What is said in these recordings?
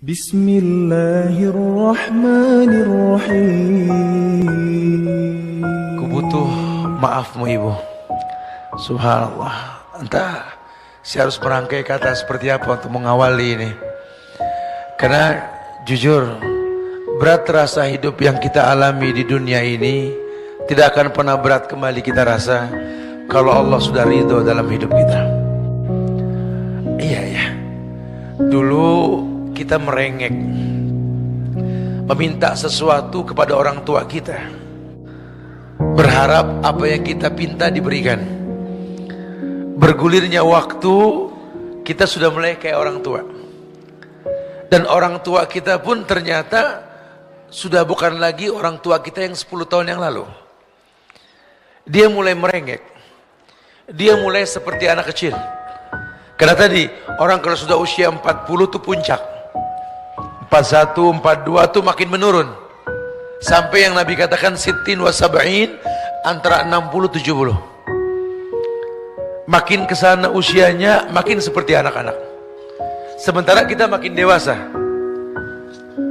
Bismillahirrahmanirrahim. Ku butuh maafmu ibu. Subhanallah. Entah saya harus merangkai kata seperti apa untuk mengawali ini. Karena jujur berat rasa hidup yang kita alami di dunia ini tidak akan pernah berat kembali kita rasa kalau Allah sudah ridho dalam hidup kita. Iya ya. Dulu kita merengek meminta sesuatu kepada orang tua kita, berharap apa yang kita pinta diberikan. Bergulirnya waktu, kita sudah mulai kayak orang tua, dan orang tua kita pun ternyata sudah bukan lagi orang tua kita yang 10 tahun yang lalu. Dia mulai merengek, dia mulai seperti anak kecil. Karena tadi orang kalau sudah usia 40 itu puncak, 41, 42 itu makin menurun, sampai yang Nabi katakan sittin wa sab'in, antara 60-70. Makin kesana usianya makin seperti anak-anak, sementara kita makin dewasa.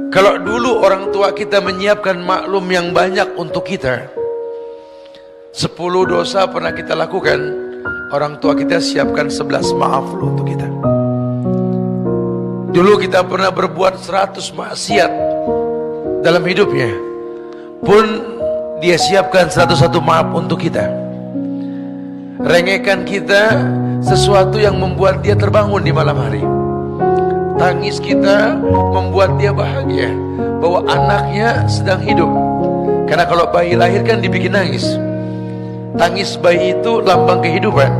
Kalau dulu orang tua kita menyiapkan maklum yang banyak untuk kita, 10 dosa pernah kita lakukan, orang tua kita siapkan 11 maaf loh untuk kita. Dulu kita pernah berbuat 100 maksiat dalam hidupnya, pun dia siapkan 101 maaf untuk kita. Rengekan kita sesuatu yang membuat dia terbangun di malam hari. Tangis kita membuat dia bahagia bahwa anaknya sedang hidup. Karena kalau bayi lahir kan dibikin nangis. Tangis bayi itu lambang kehidupan,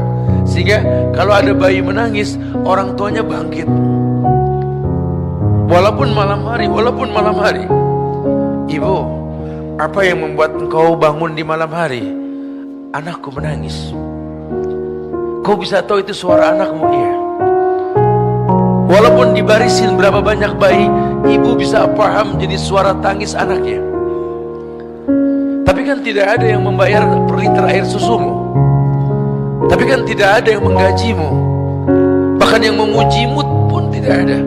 sehingga kalau ada bayi menangis, orang tuanya bangkit. Walaupun malam hari. Ibu, apa yang membuat engkau bangun di malam hari? Anakku menangis. Kau bisa tahu itu suara anakmu? Iya. Walaupun dibarisin berapa banyak bayi, ibu bisa paham jadi suara tangis anaknya. Tapi kan tidak ada yang membayar per liter air susumu. Tapi kan tidak ada yang menggajimu. Bahkan yang memujimu pun tidak ada.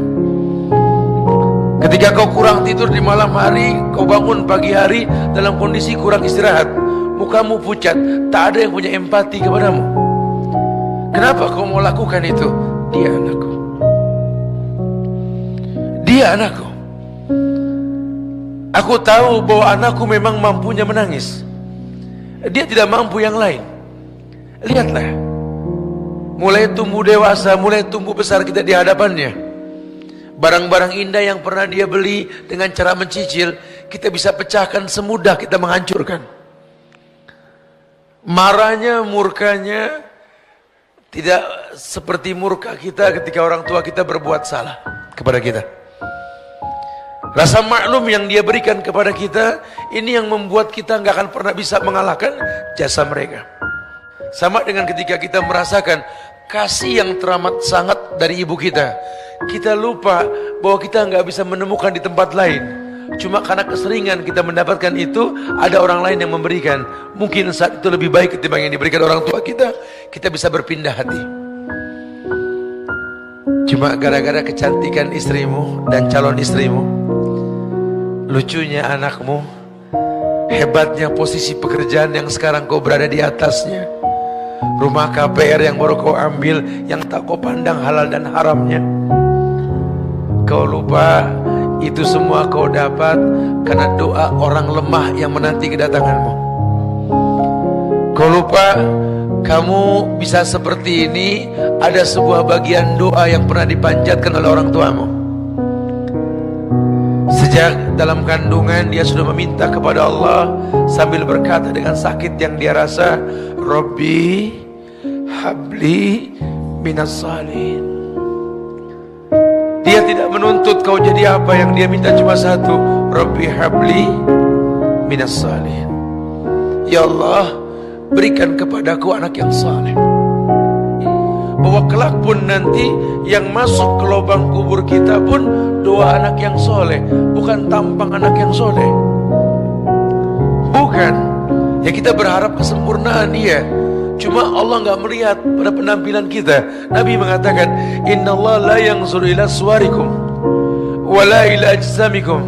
Ketika kau kurang tidur di malam hari, kau bangun pagi hari dalam kondisi kurang istirahat, mukamu pucat, tak ada yang punya empati kepadamu. Kenapa kau mau lakukan itu? Dia anakku. Dia anakku. Aku tahu bahwa anakku memang mampunya menangis. Dia tidak mampu yang lain. Lihatlah, mulai tumbuh dewasa, mulai tumbuh besar kita di hadapannya. Barang-barang indah yang pernah dia beli dengan cara mencicil, kita bisa pecahkan semudah kita menghancurkan. Marahnya, murkanya tidak seperti murka kita ketika orang tua kita berbuat salah kepada kita. Rasa maklum yang dia berikan kepada kita, ini yang membuat kita nggak akan pernah bisa mengalahkan jasa mereka. Sama dengan ketika kita merasakan kasih yang teramat sangat dari ibu kita, kita lupa bahwa kita nggak bisa menemukan di tempat lain. Cuma karena keseringan kita mendapatkan itu, ada orang lain yang memberikan. Mungkin saat itu lebih baik ketimbang yang diberikan orang tua kita, kita bisa berpindah hati. Cuma gara-gara kecantikan istrimu dan calon istrimu, lucunya anakmu, hebatnya posisi pekerjaan yang sekarang kau berada di atasnya, rumah KPR yang baru kau ambil, yang tak kau pandang halal dan haramnya, kau lupa itu semua kau dapat karena doa orang lemah yang menanti kedatanganmu. Kau lupa kamu bisa seperti ini, ada sebuah bagian doa yang pernah dipanjatkan oleh orang tuamu. Sejak dalam kandungan dia sudah meminta kepada Allah sambil berkata dengan sakit yang dia rasa, Rabbi habli minas salihin. Dia tidak menuntut kau jadi apa, yang dia minta cuma satu, Rabbi habli minas salihin. Ya Allah, berikan kepadaku anak yang saleh, bahwa kelak pun nanti yang masuk ke lubang kubur kita pun doa anak yang soleh, bukan tampang anak yang soleh. Bukan ya, kita berharap kesempurnaan, iya, cuma Allah nggak melihat pada penampilan kita. Nabi mengatakan, Innallaha la yanzuru ila suwarikum, wala ila ajsamikum,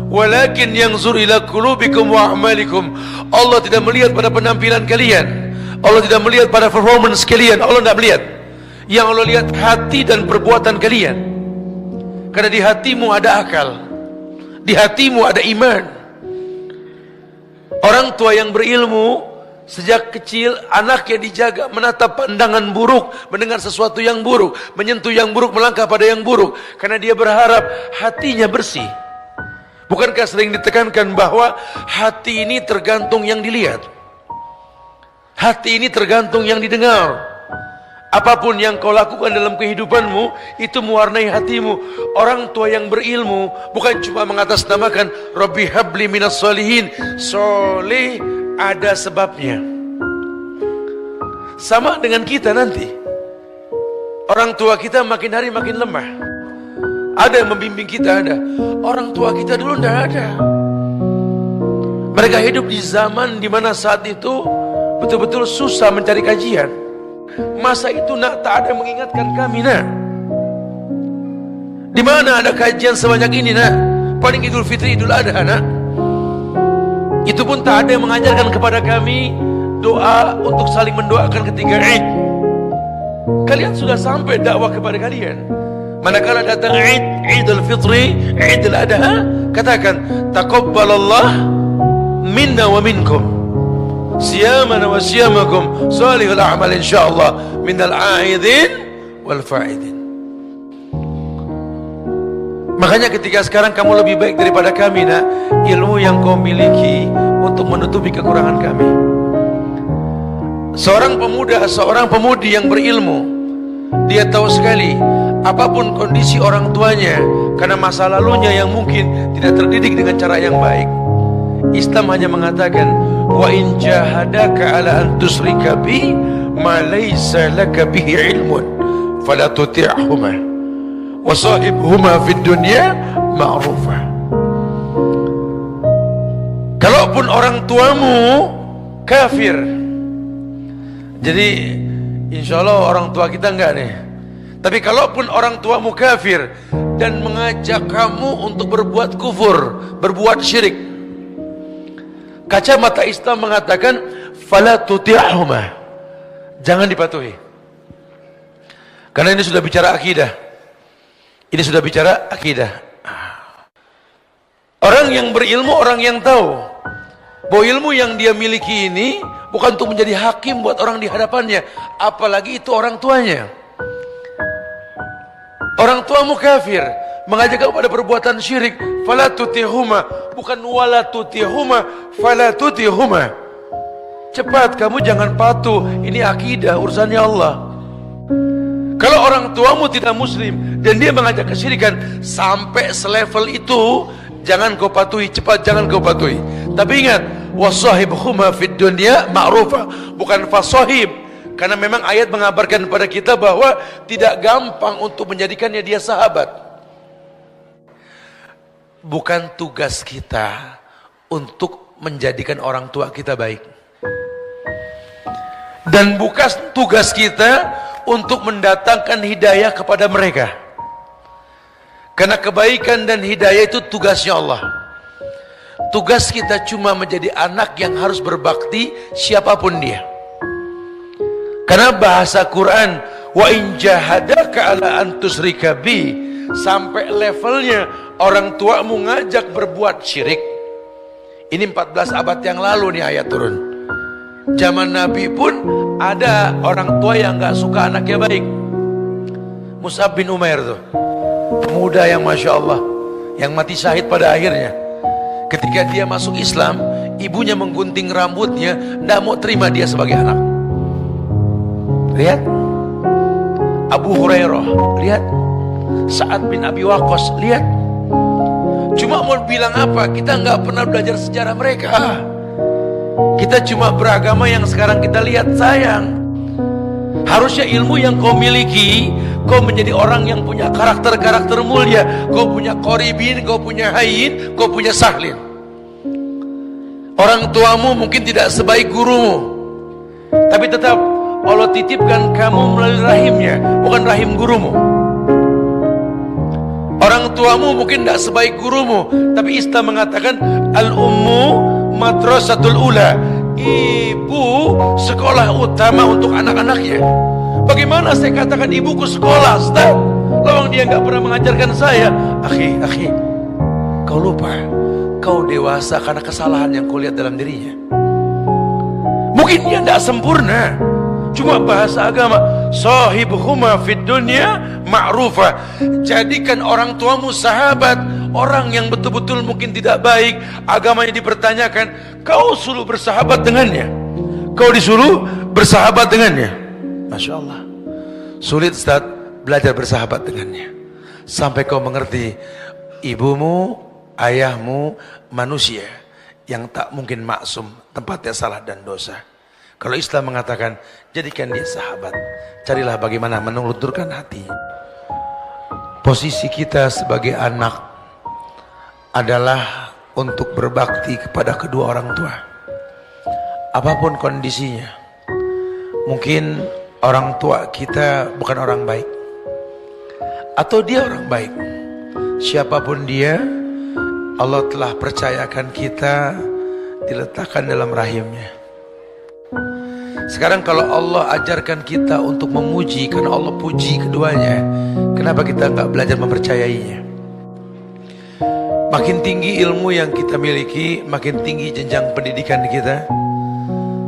walakin yanzur ila qulubikum wa a'malikum. Allah tidak melihat pada penampilan kalian, Allah tidak melihat pada performance kalian, Allah tidak melihat. Yang Allah lihat hati dan perbuatan kalian. Karena di hatimu ada akal, di hatimu ada iman. Orang tua yang berilmu sejak kecil anaknya dijaga menatap pandangan buruk, mendengar sesuatu yang buruk, menyentuh yang buruk, melangkah pada yang buruk, karena dia berharap hatinya bersih. Bukankah sering ditekankan bahwa hati ini tergantung yang dilihat, hati ini tergantung yang didengar. Apapun yang kau lakukan dalam kehidupanmu, itu mewarnai hatimu. Orang tua yang berilmu bukan cuma mengatasnamakan Rabbi habli minas solihin. Soleh ada sebabnya. Sama dengan kita nanti, orang tua kita makin hari makin lemah. Ada yang membimbing kita, ada. Orang tua kita dulu tidak ada. Mereka hidup di zaman dimana saat itu betul-betul susah mencari kajian. Masa itu tak ada yang mengingatkan kami, di mana ada kajian sebanyak ini, paling Idul Fitri, Idul Adha, itu pun tak ada yang mengajarkan kepada kami doa untuk saling mendoakan ketika Id. Kalian sudah sampai dakwah kepada kalian. Manakala datang Idul Fitri, Idul Adha, katakan taqabbalallah minna wa minkum siyamana wa siyamakum salihul a'mal insyaallah minal a'idin wal fa'idin. Makanya ketika sekarang kamu lebih baik daripada kami, ilmu yang kau miliki untuk menutupi kekurangan kami. Seorang pemuda, seorang pemudi yang berilmu, dia tahu sekali apapun kondisi orang tuanya, karena masa lalunya yang mungkin tidak terdidik dengan cara yang baik. Islam hanya mengatakan wa in jahadaka ala an tusrika bi ma laysa laka bihi ilmun fala tuti'huma wa sahibhuma fid dunya ma'rufa. Kalaupun orang tuamu kafir, jadi insyaallah orang tua kita enggak nih, tapi kalaupun orang tuamu kafir dan mengajak kamu untuk berbuat kufur, berbuat syirik, kacamata Islam mengatakan fala tuti'huma, jangan dipatuhi. Karena ini sudah bicara akidah. Ini sudah bicara akidah. Orang yang berilmu, orang yang tahu bahwa ilmu yang dia miliki ini bukan untuk menjadi hakim buat orang di hadapannya, apalagi itu orang tuanya. Orang tuamu kafir, mengajak kepada perbuatan syirik, fala tutihuma, bukan wala tutihuma, fala tutihuma. Cepat, kamu jangan patuh, ini akidah, urusannya Allah. Kalau orang tuamu tidak muslim dan dia mengajak kesyirikan sampai selevel itu, jangan kau patuhi, cepat jangan kau patuhi. Tapi ingat, wasahibhuma fid dunya ma'rufa, bukan fasahib. Karena memang ayat mengabarkan kepada kita bahwa tidak gampang untuk menjadikannya dia sahabat. Bukan tugas kita untuk menjadikan orang tua kita baik, dan bukan tugas kita untuk mendatangkan hidayah kepada mereka. Karena kebaikan dan hidayah itu tugasnya Allah. Tugas kita cuma menjadi anak yang harus berbakti siapapun dia. Karena bahasa Quran, wa in jahadaka ala an tusyrika bi, sampai levelnya orang tuamu ngajak berbuat syirik. Ini 14 abad yang lalu nih ayat turun. Zaman Nabi pun ada orang tua yang gak suka anaknya baik. Mus'ab bin Umair tuh, pemuda yang Masya Allah, yang mati syahid pada akhirnya. Ketika dia masuk Islam, ibunya menggunting rambutnya, gak mau terima dia sebagai anak. Lihat Abu Hurairah, lihat Sa'ad bin Abi Waqqas, lihat. Cuma mau bilang apa? Kita nggak pernah belajar sejarah mereka. Kita cuma beragama yang sekarang kita lihat, sayang. Harusnya ilmu yang kau miliki, kau menjadi orang yang punya karakter-karakter mulia. Kau punya qoribin, kau punya hayyin, kau punya sahlin. Orang tuamu mungkin tidak sebaik gurumu, tapi tetap Allah titipkan kamu melalui rahimnya, bukan rahim gurumu. Orang Orang tuamu mungkin tidak sebaik gurumu, tapi Islam mengatakan al-ummu madrasatul ula. Ibu sekolah utama untuk anak-anaknya. Bagaimana saya katakan ibuku sekolah, Ustaz? Lawang dia nggak pernah mengajarkan saya. Akhi, kau lupa, kau dewasa karena kesalahan yang kau lihat dalam dirinya. Mungkin dia tidak sempurna, cuma bahasa agama, sahibuhuma fid dunya ma'rufa. Jadikan orang tuamu sahabat. Orang yang betul-betul mungkin tidak baik, agamanya dipertanyakan, kau suruh bersahabat dengannya. Kau disuruh bersahabat dengannya. Masya Allah. Sulit, Ustaz, belajar bersahabat dengannya sampai kau mengerti ibumu, ayahmu manusia yang tak mungkin maksum, tempatnya salah dan dosa. Kalau Islam mengatakan jadikan dia sahabat, carilah bagaimana menelurkan hati. Posisi kita sebagai anak adalah untuk berbakti kepada kedua orang tua apapun kondisinya. Mungkin orang tua kita bukan orang baik, atau dia orang baik. Siapapun dia, Allah telah percayakan kita diletakkan dalam rahimnya. Sekarang kalau Allah ajarkan kita untuk memuji karena Allah puji keduanya, kenapa kita nggak belajar mempercayainya? Makin tinggi ilmu yang kita miliki, makin tinggi jenjang pendidikan kita,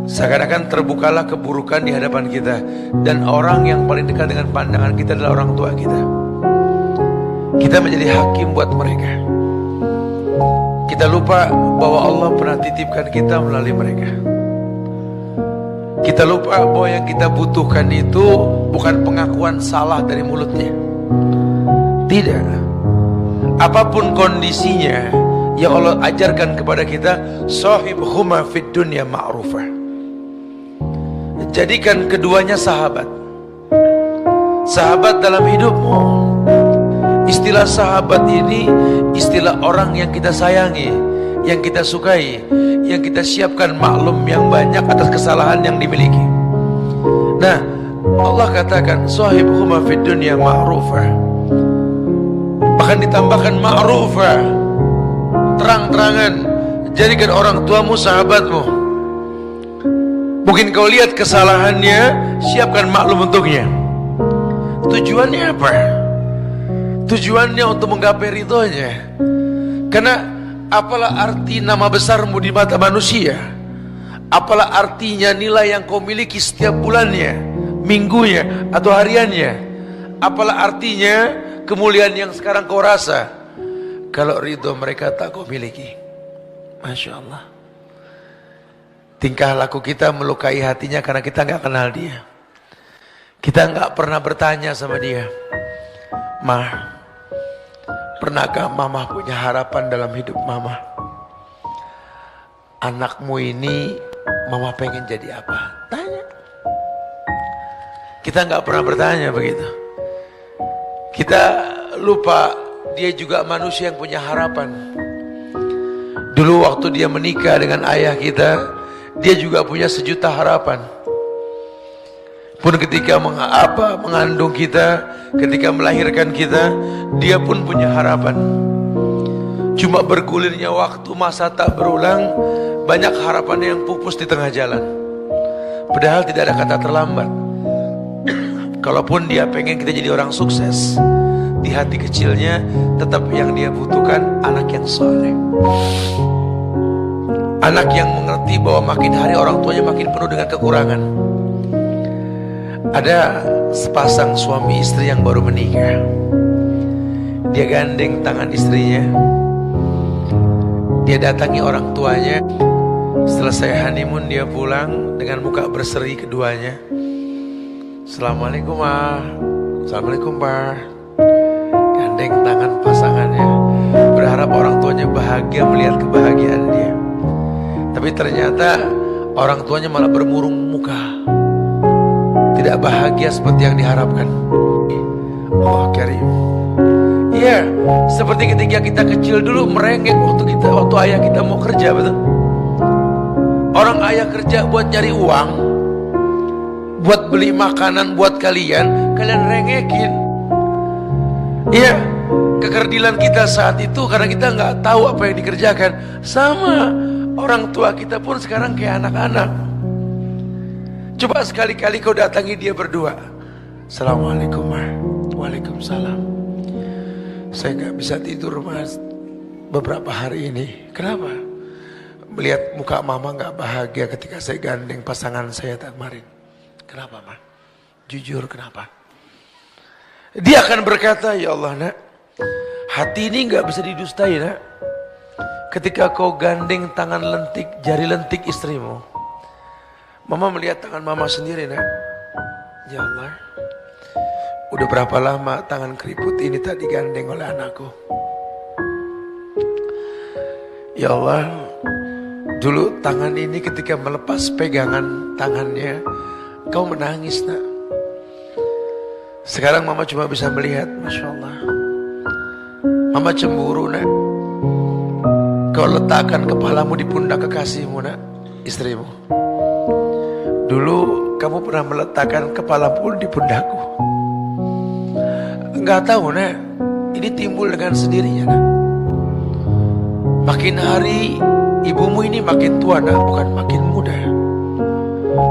seakan-akan terbukalah keburukan di hadapan kita. Dan orang yang paling dekat dengan pandangan kita adalah orang tua kita. Kita menjadi hakim buat mereka. Kita lupa bahwa Allah pernah titipkan kita melalui mereka. Kita lupa bahwa yang kita butuhkan itu bukan pengakuan salah dari mulutnya. Tidak. Apapun kondisinya yang Allah ajarkan kepada kita, sahibhuma fid dunya ma'rufah. Jadikan keduanya sahabat. Sahabat dalam hidupmu. Istilah sahabat ini istilah orang yang kita sayangi, yang kita sukai, yang kita siapkan maklum yang banyak atas kesalahan yang dimiliki. Nah, Allah katakan sahibhuma fid dunya ma'rufah. Bahkan ditambahkan ma'rufah, terang-terangan. Jadikan orang tuamu sahabatmu. Mungkin kau lihat kesalahannya, siapkan maklum untuknya. Tujuannya apa? Tujuannya untuk menggapai ridhonya. Karena apalah arti nama besarmu di mata manusia? Apalah artinya nilai yang kau miliki setiap bulannya, minggunya, atau hariannya? Apalah artinya kemuliaan yang sekarang kau rasa kalau ridho mereka tak kau miliki? Masya Allah. Tingkah laku kita melukai hatinya karena kita nggak kenal dia. Kita nggak pernah bertanya sama dia, Mah, pernahkah Mama punya harapan dalam hidup Mama? Anakmu ini Mama pengen jadi apa? Tanya. Kita nggak pernah bertanya begitu. Kita lupa dia juga manusia yang punya harapan. Dulu waktu dia menikah dengan ayah kita, dia juga punya sejuta harapan. Pun ketika mengandung kita, ketika melahirkan kita, dia pun punya harapan. Cuma bergulirnya waktu, masa tak berulang, banyak harapan yang pupus di tengah jalan. Padahal tidak ada kata terlambat. Kalaupun dia pengen kita jadi orang sukses, di hati kecilnya tetap yang dia butuhkan anak yang soleh, anak yang mengerti bahwa makin hari orang tuanya makin penuh dengan kekurangan. Ada sepasang suami istri yang baru menikah. Dia gandeng tangan istrinya, dia datangi orang tuanya. Selesai honeymoon dia pulang dengan muka berseri keduanya. Assalamualaikum Ma. Assalamualaikum Pa. Gandeng tangan pasangannya, berharap orang tuanya bahagia melihat kebahagiaan dia. Tapi ternyata orang tuanya malah bermurung muka, tidak bahagia seperti yang diharapkan. Allah Karim. Iya, seperti ketika kita kecil dulu merengek waktu ayah kita mau kerja, betul? Orang ayah kerja buat nyari uang, buat beli makanan buat kalian rengekin. Iya, kekerdilan kita saat itu karena kita nggak tahu apa yang dikerjakan. Sama orang tua kita pun sekarang kayak anak-anak. Coba sekali-kali kau datangi dia berdua. Assalamualaikum ma. Waalaikumsalam. Saya nggak bisa tidur mas beberapa hari ini. Kenapa? Melihat muka mama nggak bahagia ketika saya gandeng pasangan saya kemarin. Kenapa ma? Jujur kenapa? Dia akan berkata, ya Allah nak, hati ini nggak bisa didustai nak. Ketika kau gandeng tangan lentik, jari lentik istrimu, mama melihat tangan mama sendiri nak. Ya Allah, udah berapa lama tangan keriput ini tak digandeng oleh anakku. Ya Allah, dulu tangan ini ketika melepas pegangan tangannya, kau menangis nak. Sekarang mama cuma bisa melihat, Masya Allah. Mama cemburu nak. Kau letakkan kepalamu di pundak kekasihmu nak, istrimu. Dulu kamu pernah meletakkan kepalamu di pundakku. Enggak tahu nak, ini timbul dengan sendirinya nak. Makin hari ibumu ini makin tua nak, bukan makin muda.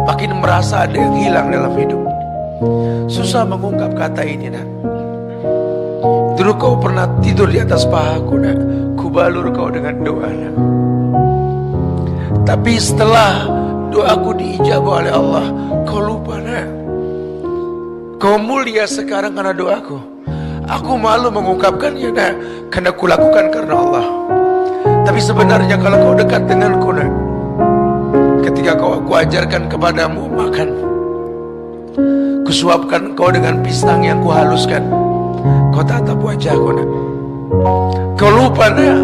Makin merasa ada yang hilang dalam hidup. Susah mengungkap kata ini nak. Dulu kau pernah tidur di atas pahaku nak, kubalur kau dengan doa nak. Tapi setelah doaku diijabah oleh Allah, kau lupa nak. Kau mulia sekarang karena doaku. Aku malu mengungkapkannya nak, karena kulakukan karena Allah. Tapi sebenarnya kalau kau dekat denganku nak, ketika aku ajarkan kepadamu makan, kusuapkan kau dengan pisang yang kuhaluskan, kau tatap wajahku nak. Kau lupa nak,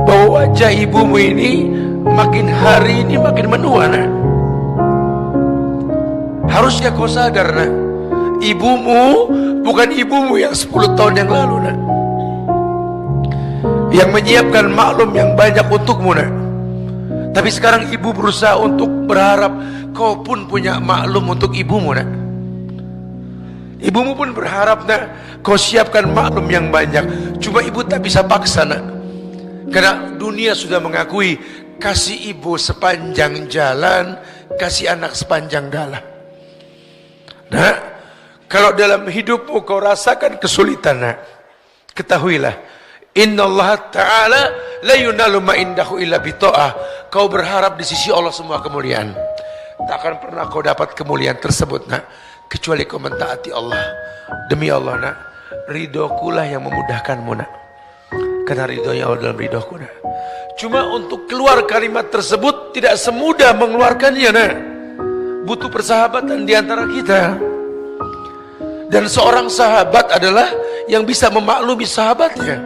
bahwa wajah ibumu ini makin hari ini makin menua nak. Harusnya kau sadar nak, ibumu bukan ibumu yang 10 tahun yang lalu nak, yang menyiapkan maklum yang banyak untukmu nak. Tapi sekarang ibu berusaha untuk berharap kau pun punya maklum untuk ibumu nak. Ibumu pun berharap nak, kau siapkan maklum yang banyak. Cuma ibu tak bisa paksa nak, karena dunia sudah mengakui kasih ibu sepanjang jalan, kasih anak sepanjang dalam. Nah, kalau dalam hidupmu kau rasakan kesulitan nak, ketahuilah, innallaha ta'ala la yunalu ma indahu illa bita'ah. Kau berharap di sisi Allah semua kemuliaan. Tak akan pernah kau dapat kemuliaan tersebut nak, kecuali kau mentaati Allah. Demi Allah nak, ridhokulah yang memudahkanmu nak, karena ridhonya Allah dalam ridhoku nak. Cuma untuk keluar kalimat tersebut tidak semudah mengeluarkannya nak. Butuh persahabatan di antara kita. Dan seorang sahabat adalah yang bisa memaklumi sahabatnya.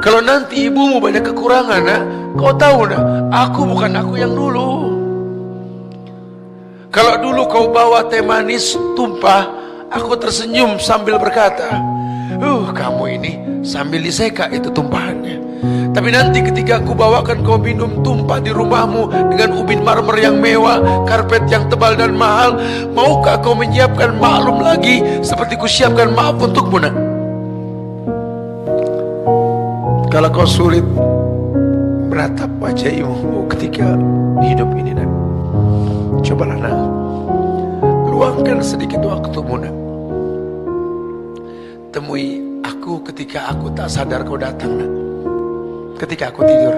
Kalau nanti ibumu banyak kekurangan nak, kau tahu nak, aku bukan aku yang dulu. Kalau dulu kau bawa teh manis tumpah, aku tersenyum sambil berkata, kamu ini, sambil diseka itu tumpahannya. Tapi nanti ketika aku bawakan kau minum tumpah di rumahmu dengan ubin marmer yang mewah, karpet yang tebal dan mahal, maukah kau menyiapkan maklum lagi seperti ku siapkan maaf untukmu nak? Kalau kau sulit menatap wajah ibumu ketika hidup ini nak, cobalah nak, luangkan sedikit waktumu nak. Temui aku ketika aku tak sadar kau datang nak. Ketika aku tidur,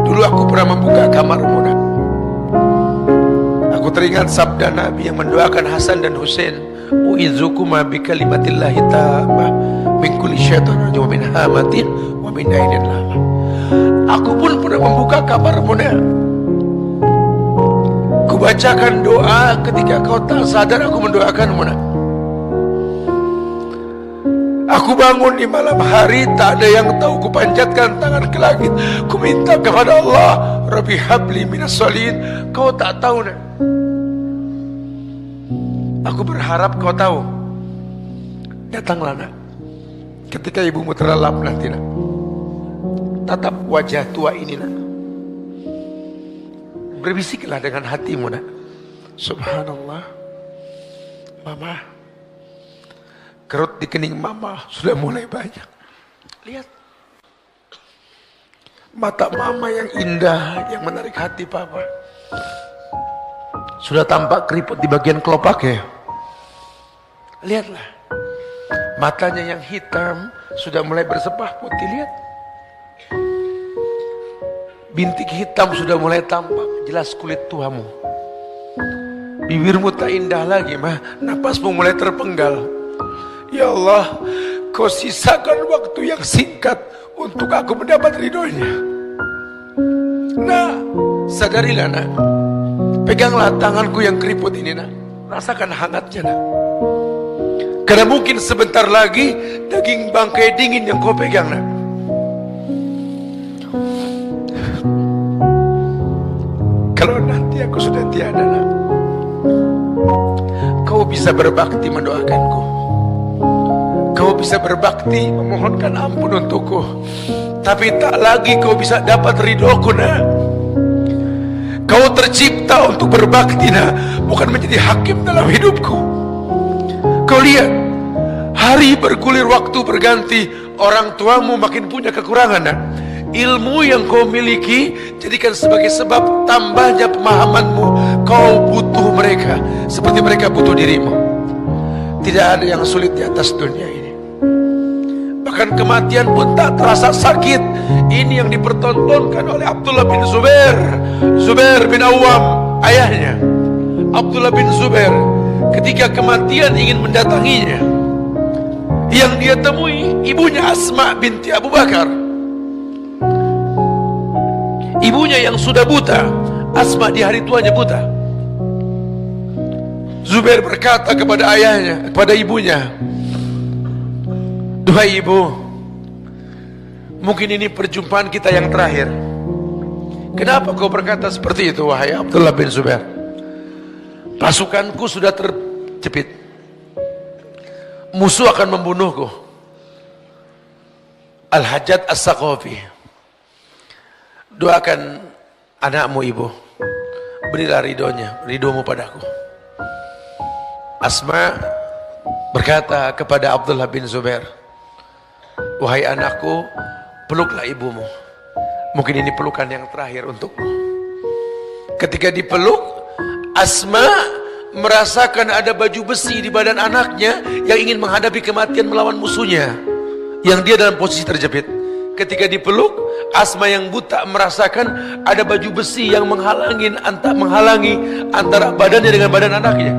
dulu aku pernah membuka kamarmu nak. Aku teringat sabda Nabi yang mendoakan Hasan dan Husain, u'idzukuma bikalimatillahi tammah min kulli syaitanir rajim wa min hamatin wa min ainin lamah. Aku pun pernah membuka kamarmu nak. Kubacakan doa ketika kau tak sadar aku mendoakanmu nak. Aku bangun di malam hari, tak ada yang tahu, kupanjatkan tangan ke langit, ku minta kepada Allah, Rabbi habli minas sholihin. Kau tak tahu nak. Aku berharap kau tahu. Datanglah nak, ketika ibumu terlelap nanti nak, tatap wajah tua ini nak, berbisiklah dengan hatimu nak, subhanallah, mama, Kerut di kening mama sudah mulai banyak. Lihat. Mata mama yang indah, yang menarik hati papa. Sudah tampak keriput di bagian kelopaknya. Lihatlah. Matanya yang hitam sudah mulai bersepah putih. Lihat. Bintik hitam sudah mulai tampak jelas kulit tuamu. Bibirmu tak indah lagi, mah. Napasmu mulai terpenggal. Ya Allah, kau sisakan waktu yang singkat untuk aku mendapat ridhonya. Nah, sadarilah nak. Peganglah tanganku yang keriput ini nak. Rasakan hangatnya nak. Karena mungkin sebentar lagi daging bangkai dingin yang kau pegang nak. Kalau nanti aku sudah tiada nak, kau bisa berbakti mendoakanku. Kau bisa berbakti memohonkan ampun untukku. Tapi tak lagi kau bisa dapat ridhoku nak. Kau tercipta untuk berbakti nak, bukan menjadi hakim dalam hidupku. Kau lihat, hari bergulir waktu berganti, orang tuamu makin punya kekurangan nak. Ilmu yang kau miliki jadikan sebagai sebab tambahnya pemahamanmu. Kau butuh mereka seperti mereka butuh dirimu. Tidak ada yang sulit di atas dunia ini. Bahkan kematian pun tak terasa sakit. Ini yang dipertontonkan oleh Abdullah bin Zubair. Zubair bin Awam, ayahnya Abdullah bin Zubair, ketika kematian ingin mendatanginya, yang dia temui ibunya Asma binti Abu Bakar. Ibunya yang sudah buta. Asma di hari tuanya buta. Zubair berkata kepada ayahnya, kepada ibunya, duhai ibu, mungkin ini perjumpaan kita yang terakhir. Kenapa kau berkata seperti itu wahai Abdullah bin Zubair? Pasukanku sudah terjepit. Musuh akan membunuhku. Al-Hajjaj As-Saqafi. Doakan anakmu ibu. Berilah ridhomu padaku. Asma berkata kepada Abdullah bin Zubair, wahai anakku, peluklah ibumu. Mungkin ini pelukan yang terakhir untukmu. Ketika dipeluk, Asma merasakan ada baju besi di badan anaknya yang ingin menghadapi kematian melawan musuhnya, yang dia dalam posisi terjepit. Ketika dipeluk, Asma yang buta merasakan ada baju besi yang menghalangi antara badannya dengan badan anaknya.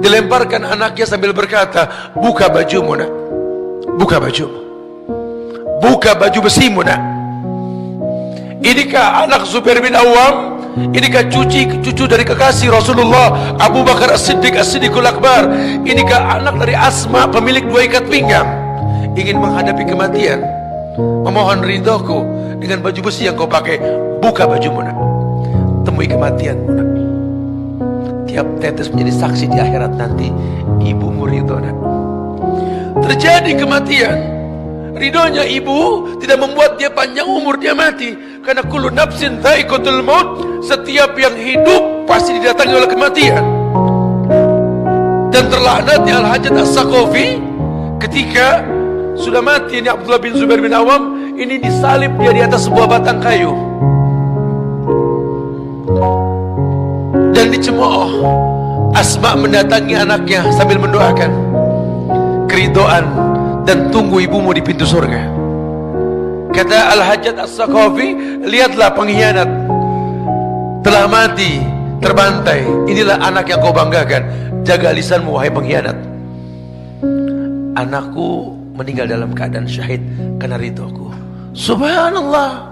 Dilemparkan anaknya sambil berkata, buka bajumu nak, buka bajumu, buka baju besimu nak. Inikah anak Zubair bin Awam? Inikah cucu dari kekasih Rasulullah Abu Bakar As-Siddiq As-Siddiqul Akbar? Inikah anak dari Asma pemilik dua ikat pinggang, ingin menghadapi kematian, memohon ridhoku dengan baju besi yang kau pakai? Buka bajumu nak, temui kematianmu nak. Tiap tetes menjadi saksi di akhirat nanti. Ibumu ridho nak. Terjadi kematian, ridhonya ibu tidak membuat dia panjang umur, dia mati. Karena kullu nafsin dha'iqatul maut, setiap yang hidup pasti didatangi oleh kematian. Dan terlaknatnya Al-Hajjaj As-Saqafi ketika sudah mati ini Abdullah bin Zubair bin Awam, ini disalib dia di atas sebuah batang kayu dan dicemooh. Asma mendatangi anaknya sambil mendoakan keridhaan dan tunggu ibumu di pintu surga. Kata Al-Hajjaj As-Saqafi, lihatlah pengkhianat telah mati, terbantai. Inilah anak yang kau banggakan. Jaga lisanmu wahai pengkhianat. Anakku meninggal dalam keadaan syahid karena ridhoku. Subhanallah.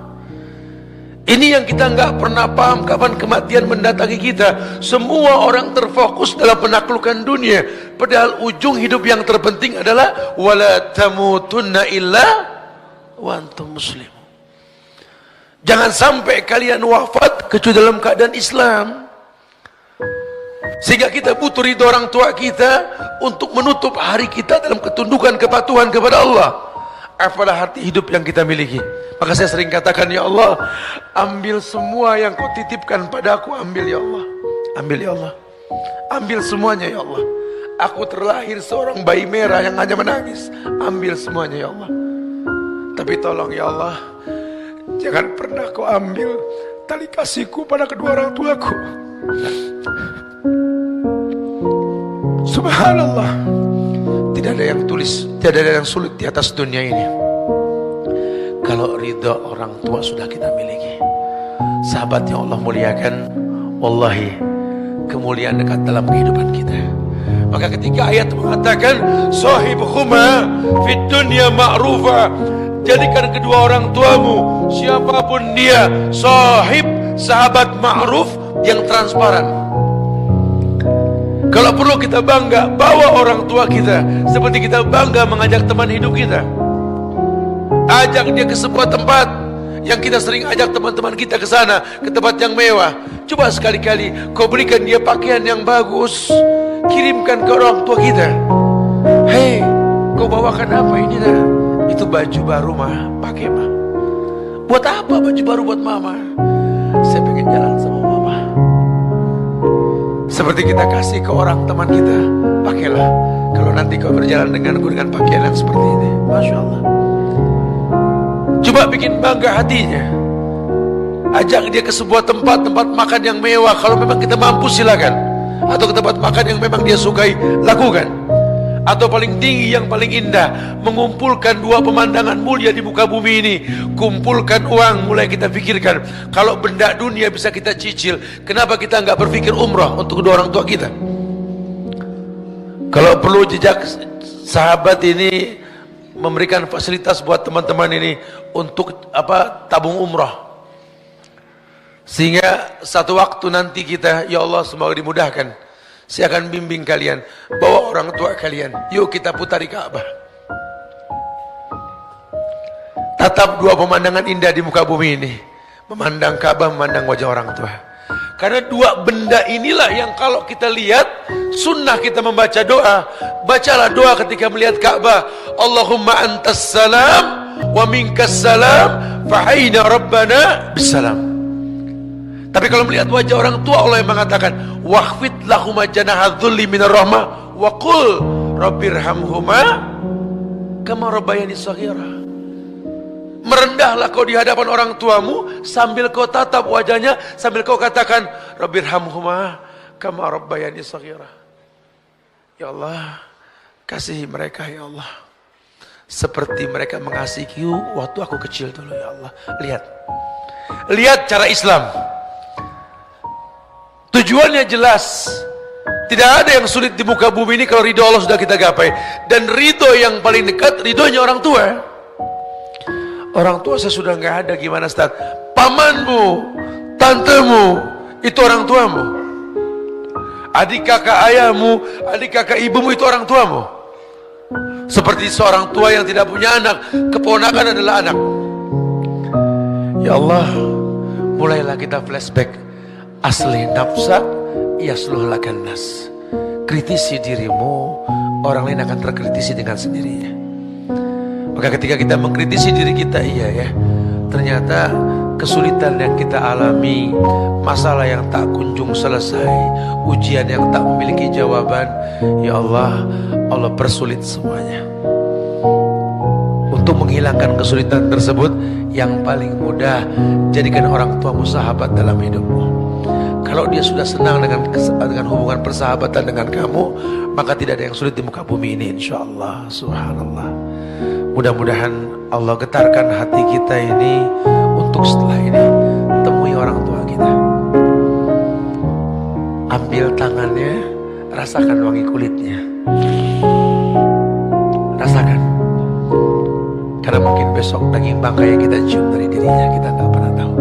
Ini yang kita nggak pernah paham, kapan kematian mendatangi kita. Semua orang terfokus dalam penaklukan dunia, padahal ujung hidup yang terpenting adalah wala tamutunna illa wa antum muslim. Jangan sampai kalian wafat kecuali dalam keadaan Islam. Sehingga kita butuh ridho orang tua kita untuk menutup hari kita dalam ketundukan kepatuhan kepada Allah. Apalah arti hidup yang kita miliki. Maka saya sering katakan, ya Allah, ambil semua yang kau titipkan padaku, ambil ya Allah. Ambil ya Allah. Ambil semuanya ya Allah. Aku terlahir seorang bayi merah yang hanya menangis. Ambil semuanya ya Allah. Tapi tolong ya Allah, jangan pernah kau ambil tali kasihku pada kedua orang tuaku. Subhanallah. Tidak ada yang tidak ada yang sulit di atas dunia ini. Kalau ridha orang tua sudah kita miliki. Sahabat yang Allah muliakan, wallahi kemuliaan dekat dalam kehidupan kita. Maka ketika ayat mengatakan sahibhuma fid dunya ma'rufa, jadikan kedua orang tuamu, siapapun dia, sahib, sahabat ma'ruf yang transparan. Kalau perlu kita bangga bawa orang tua kita, seperti kita bangga mengajak teman hidup kita. Ajak dia ke sebuah tempat yang kita sering ajak teman-teman kita ke sana, ke tempat yang mewah. Coba sekali-kali kau berikan dia pakaian yang bagus, kirimkan ke orang tua kita. Hei, kau bawakan apa ini dah? Itu baju baru mah, pakai mah. Buat apa baju baru buat mama? Saya pengen jalan sama mama. Seperti kita kasih ke orang teman kita, pakailah kalau nanti kau berjalan denganku dengan pakaian yang seperti ini. Masya Allah. Coba bikin bangga hatinya. Ajak dia ke sebuah tempat makan yang mewah. Kalau memang kita mampu silakan. Atau ke tempat makan yang memang dia sukai, lakukan. Atau paling tinggi yang paling indah, mengumpulkan dua pemandangan mulia di muka bumi ini. Kumpulkan uang, mulai kita pikirkan, kalau benda dunia bisa kita cicil, kenapa kita nggak berpikir umrah untuk kedua orang tua kita? Kalau perlu jejak sahabat ini memberikan fasilitas buat teman-teman ini untuk tabung umrah, sehingga satu waktu nanti kita, ya Allah semoga dimudahkan, saya akan bimbing kalian, bawa orang tua kalian, yuk kita putari Ka'bah. Tatap dua pemandangan indah di muka bumi ini, memandang Ka'bah, memandang wajah orang tua. Karena dua benda inilah yang kalau kita lihat, sunnah kita membaca doa. Bacalah doa ketika melihat Ka'bah. Allahumma antas salam wa minkas salam fahayna rabbana bisalam. Tapi kalau melihat wajah orang tua, Allah yang mengatakan wakhfid lahuma janaha dhulli minar rahmah wa qul rabbirhamhuma kama rabbayani shaghira. Merendahlah kau di hadapan orang tuamu sambil kau tatap wajahnya, sambil kau katakan rabbirhamhuma kama rabbayani shaghira. Ya Allah, kasihi mereka ya Allah seperti mereka mengasihiku waktu aku kecil dulu ya Allah. Lihat cara Islam. Tujuannya jelas. Tidak ada yang sulit di muka bumi ini kalau ridho Allah sudah kita gapai. Dan ridho yang paling dekat, ridhonya orang tua. Orang tua saya sudah nggak ada, gimana Ustaz? Pamanmu, tantemu, itu orang tuamu. Adik kakak ayahmu, adik kakak ibumu, itu orang tuamu. Seperti seorang tua yang tidak punya anak, keponakan adalah anak. Ya Allah, mulailah kita flashback. Aslih nafsak yasluh lakan nas. Kritisi dirimu, orang lain akan terkritisi dengan sendirinya. Maka ketika kita mengkritisi diri kita, iya ya, ternyata kesulitan yang kita alami, masalah yang tak kunjung selesai, ujian yang tak memiliki jawaban, ya Allah, Allah persulit semuanya. Untuk menghilangkan kesulitan tersebut, yang paling mudah, jadikan orang tuamu sahabat dalam hidupmu. Kalau dia sudah senang dengan hubungan persahabatan dengan kamu, maka tidak ada yang sulit di muka bumi ini, insyaallah. Subhanallah. Mudah-mudahan Allah getarkan hati kita ini untuk setelah ini temui orang tua kita. Ambil tangannya, rasakan wangi kulitnya. Rasakan. Karena mungkin besok daging bangkai yang kita cium dari dirinya, kita tak pernah tahu.